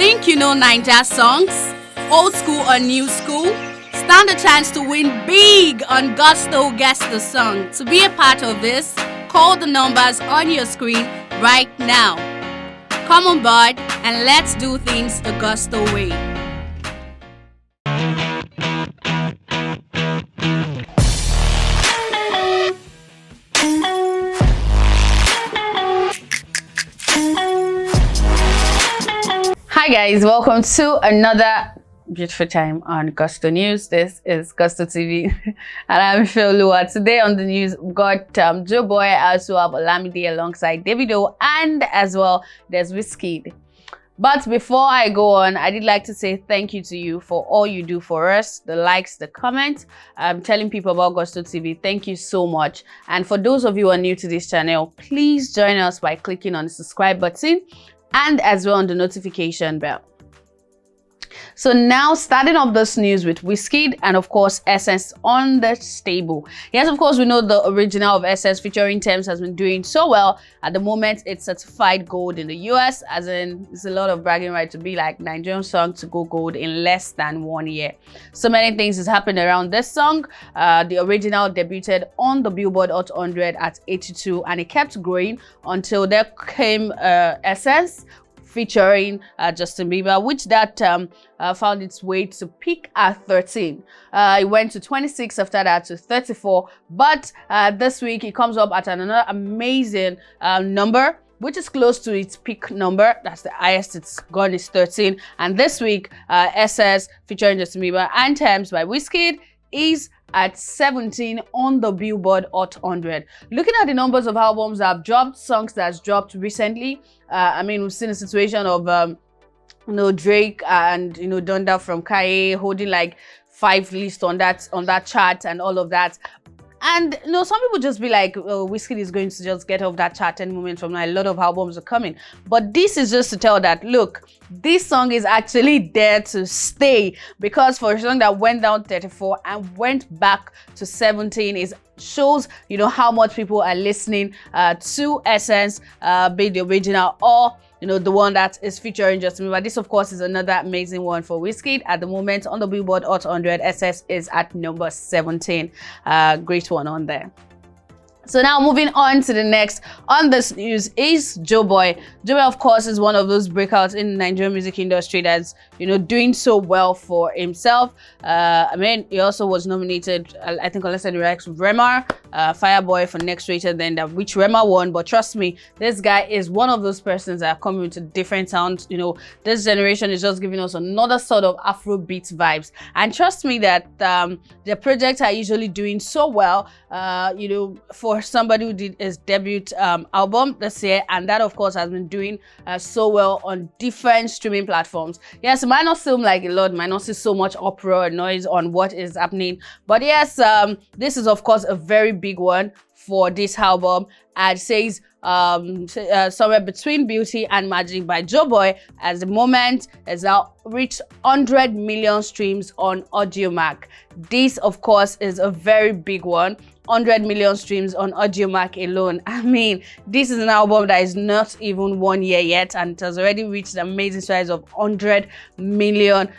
Think you know Ninja songs? Old school or new school? Stand a chance to win big on Gusto Guess the Song. To be a part of this, call the numbers on your screen right now. Come on board and let's do things the Gusto way. Hi guys, welcome to another beautiful time on Gusto News. This is Gusto TV and I'm Philua. Today on the news, we've got Joeboy, also have Olamide alongside DAVIDO, and as well there's WIZKID. But before I go on, I did like to say thank you to you for all you do for us, the likes, the comments, telling people about Gusto TV. Thank you so much. And for those of you who are new to this channel, please join us by clicking on the subscribe button and as well on the notification bell. So now, starting off this news with WIZKID and of course Essence on the stable. Yes, of course, we know the original of Essence featuring Thames has been doing so well. At the moment, it's certified gold in the US, as in it's a lot of bragging right to be like Nigerian song to go gold in less than 1 year. So many things has happened around this song. The original debuted on the BillBoard Hot 100 at 82 and it kept growing until there came Essence featuring Justin Bieber, which that found its way to peak at 13. It went to 26 after that to 34, but this week it comes up at another amazing number, which is close to its peak number. That's the highest it's gone, is 13. And this week, SS featuring Justin Bieber and Thames by WIZKID is at 17 on the BillBoard Hot 100. Looking at the numbers of albums that have dropped, songs that's dropped recently, I mean, we've seen a situation of Drake and Donda from Kanye holding like 5 lists on that chart and all of that. And some people just be like, oh, WIZKID is going to just get off that chart any moment from now. A lot of albums are coming. But this is just to tell that, look, this song is actually there to stay, because for a song that went down 34 and went back to 17 is shows how much people are listening to Essence, be the original or the one that is featuring Justin Bieber. This of course is another amazing one for WIZKID. At the moment on the BillBoard Hot 100, SS is at number 17. Great one on there. So now moving on to the next on this news is Joeboy. Joeboy, of course, is one of those breakouts in the Nigerian music industry that's doing so well for himself. I mean, he also was nominated, I think, unless I direct Rema, Fireboy for Next Rated, then that which Rema won. But trust me, this guy is one of those persons that are coming with a different sound. This generation is just giving us another sort of Afrobeat vibes. And trust me that their projects are usually doing so well. For somebody who did his debut album this year, and that of course has been doing so well on different streaming platforms. Yes, it might not seem like a lot, might not see so much uproar and noise on what is happening, but yes, this is of course a very big one for this album. And says somewhere between Beauty and Magic by Joeboy at the moment has now reached 100 million streams on Audiomack. This of course is a very big one. 100 million streams on Audiomack alone. I mean, this is an album that is not even 1 year yet, and it has already reached the amazing size of 100 million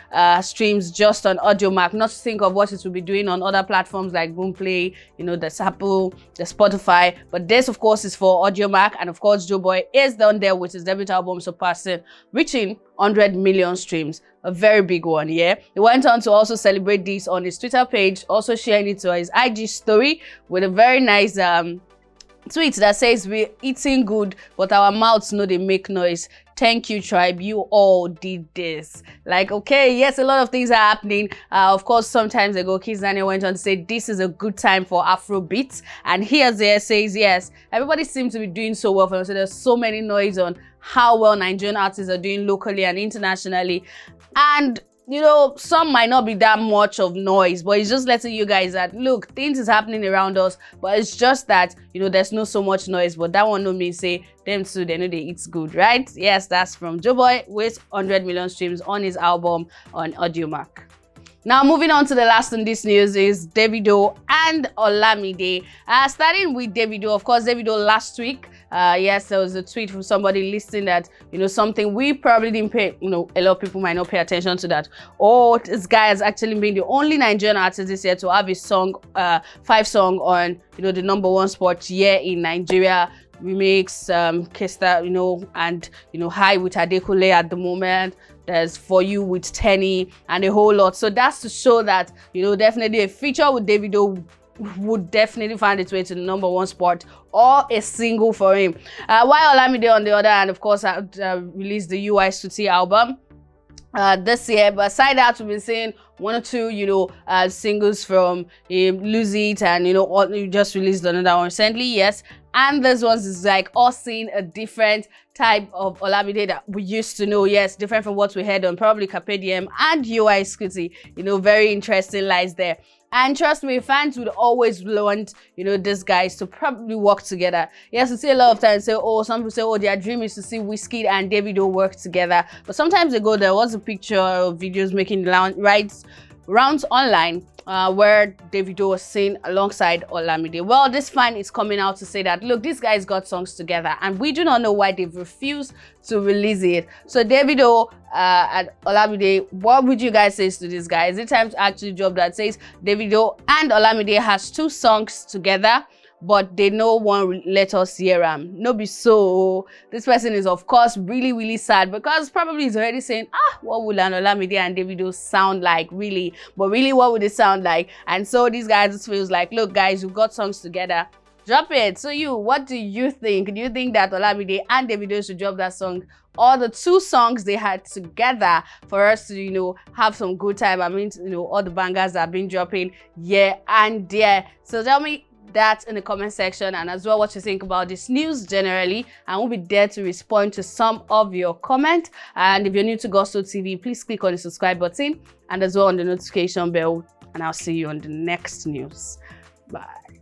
streams just on Audiomack. Not to think of what it will be doing on other platforms like Boomplay, the Apple, the Spotify. But this, of course, is for Audiomack, and of course, Joeboy is down there with his debut album surpassing, reaching 100 million streams. A very big one, yeah. He went on to also celebrate this on his Twitter page, also sharing it to his IG story with a very nice tweet that says, "We're eating good, but our mouths know they make noise. Thank you, tribe. You all did this." Like, okay, yes, a lot of things are happening. Of course, sometimes ago, Kiss Daniel went on to say this is a good time for Afrobeats, and here says yes, everybody seems to be doing so well for them. So there's so many noise on how well Nigerian artists are doing locally and internationally, and some might not be that much of noise, but it's just letting you guys that, look, things is happening around us, but it's just that, there's not so much noise. But that one no mean say them too, they know they eat good, right? Yes, that's from Joeboy with 100 million streams on his album on Audiomack. Now, moving on to the last in this news is DAVIDO and Olamide. Starting with DAVIDO, of course, DAVIDO last week Yes, there was a tweet from somebody listing that, something we probably didn't pay, a lot of people might not pay attention to that. Oh, this guy has actually been the only Nigerian artist this year to have his song, 5 song on, the #1 spot here in Nigeria. Remix, Kesta, and, High with Adekunle at the moment. There's For You with Tenny and a whole lot. So that's to show that, definitely a feature with Davido would definitely find its way to the #1 spot, or a single for him. While Olamide, on the other hand, of course, released the WIZKID album this year, but aside that, we've been seeing 1 or 2 singles from Lose It, and you just released another one recently. Yes, and this one is like us seeing a different type of Olamide that we used to know. Yes, different from what we had on probably Carpe Diem and WIZKID. Very interesting lies there. And trust me, fans would always want, these guys to probably work together. Yes, we see a lot of times say, some people say, their dream is to see WIZKID and Davido work together. But sometimes ago, there was a picture of videos making rounds online where Davido was seen alongside Olamide. Well, this fan is coming out to say that, look, these guys got songs together and we do not know why they've refused to release it. So Davido and Olamide, what would you guys say to this guy? Is it time to actually drop that says Davido and Olamide has 2 songs together, but they no one let us hear him? No be so. This person is of course really, really sad, because probably he's already saying, what would Olamide and Davido sound like, really? But really, what would it sound like? And so these guys just feels like, look guys, you've got songs together, drop it. So what do you think? Do you think that Olamide and Davido should drop that song, or the 2 songs they had together, for us to have some good time? I mean, all the bangers that have been dropping here and there. So tell me that in the comment section, and as well what you think about this news generally, and we'll be there to respond to some of your comments. And if you're new to Gusto TV, please click on the subscribe button and as well on the notification bell, and I'll see you on the next news. Bye.